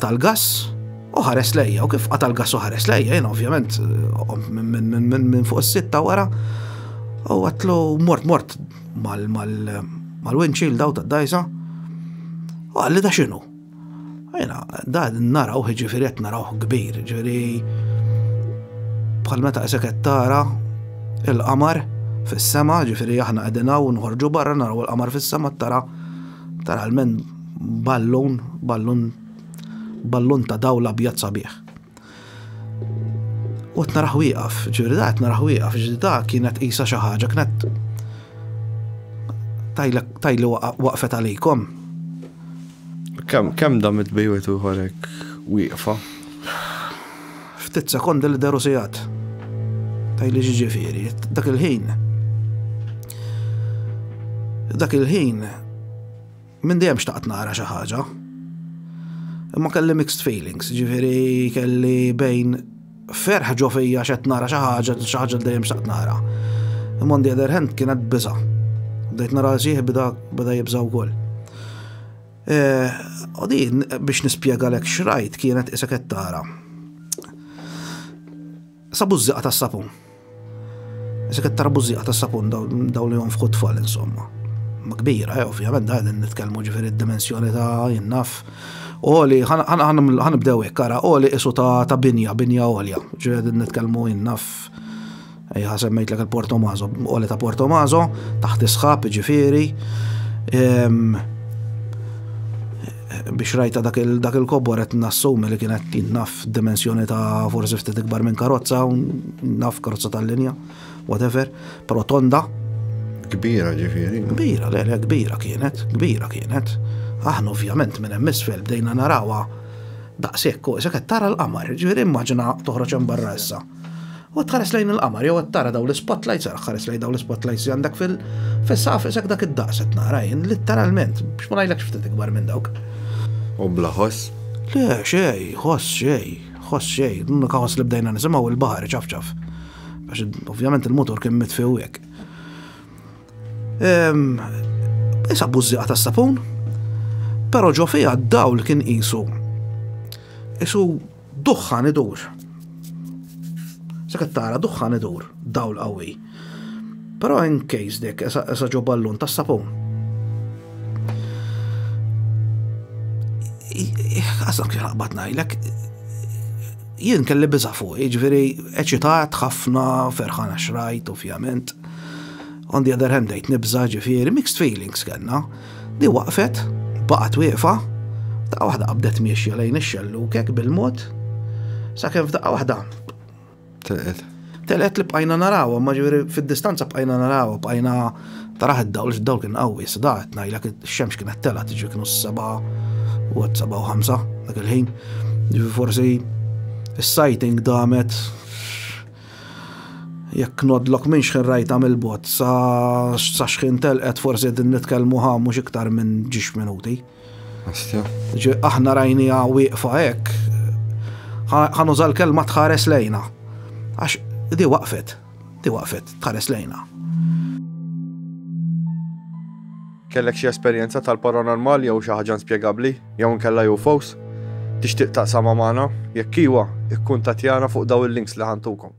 qata l-gass u ħares lejja, u kif qata l-gass u ħares lejja, jien ovvjament minn fuq is-sitta wara u għatlu mort mal-windshield daw tad-dajsa u għalli da x'inhu. Jena, da naraw ġifieri qed naraw kbir, ġifieri bħal meta isek tara il-qamar fis-sema, ġifieri aħna qegħdin hawn nħorġu barra naraw il-qamar fis-sema tara almen ballun ta' dawla abjad sabiħ. U qed naraw wieqaf, ġifieri da qed naraw wieqaf, ġifieri da kienet qisha xi ħaġa kienet tajli waqfet għalikom. Kemm da mitbejwet u ħorek wieqfa? Ftit sekondi li deru sigħat. Tajli ġifieri, dak il-ħin minn dejjem xtaqt nara xi ħaġa. Imma kelli mixed feelings, ġifieri kelli bejn ferħ ġo fija x'qed nara xi ħaġa li dejjem xtaqt nara. Imma on the other hand kienet biża'. Bdejt nara xi beda jibża' wkoll. U din biex nispjegalek x'rajt kienet isek qed tara. Sa bużżieqa tas-sapun. Isek qed tara bużżieqa tas-sapun daw li jonfħu tfal insomma. Ma kbira, ovvjament da qegħdin nitkellmu ġifieri d-dimensjoni ta' jinnaf. Oli, ħanibdew hekk ara, oli isu ta' binja għolja. Ġifieri qegħdin nitkellmu jinnaf. Ejja semmejtlek il-Porto Maso, oli ta' Porto Maso, taħt isħab ġifieri. Biex rajta dak il-kobbor qed nassumi li kienet jinnaf dimensjoni ta' forsi ftit ikbar minn karozza, naf karozza tal-linja, whatever, però tonda. Kbira ġifieri. Kbira kienet. Aħna ovvjament minn hemm isfel bdejna narawha daqshekk isek qed tara l-qamar, ġifieri immaġina toħroġ hemm barra issa. U tħares lejn il-qamar jew qed tara daw l-spotlights, ħares lejn daw l-spotlights li għandek fis-saf isek dak id-daqs qed nara jien litteralment biex ma ngħidlekx ftit ikbar minn dawk. U bla ħoss? Le, ħoss xej. L'unika ħoss li bdejna nisimgħu il-baħar ċaf. Għax ovvjament il-motor kien mitfew hekk. Issa bużżieqa tas-sapun, però ġo fiha d-dawl kien qisu duħħan idur. Sekk tara duħħan idur, dawl qawwi. Però in case dik issa ġo ballun tas-sapun. Għasak xaqbat ngħidlek, jien kelli biża' fuq, ġifieri eċitat ħafna ferħan għax rajt ovvjament. On the other hand dejt nibża' ġifieri mixed feelings kellna. Di waqfet, baqgħet wieqfa, daqqa waħda qabdet miexja lejn ix-xelluk hekk bil-mod, sakemm f'daqqa waħda telqet li bqajna narawha, ma ġifieri fid-distanza bqajna narawha, bqajna taraħ id-dawl kien qawwi, sadaqet ngħidlek ix-xemx kienet telgħet ġifieri kienu s-seba' u 7:05 dak il-ħin. Ġifieri forsi is-sighting damet jekk nodlok minn xħin rajta mill-bot sa xħin telqet forsi din nitkellmu mhux iktar minn 10 minuti. Aħna rajnija wieqfa hekk. Ħanuża l-kelma tħares lejna. Għax di waqfet tħares lejna. Kellek xi esperjenza tal-paranormal jew xi ħaġa inspjegabbli jew inkella UFOs? Tixtieq taqsama magħna? Jekk iwa, ikkuntattjana fuq daw il-links li ħantukom.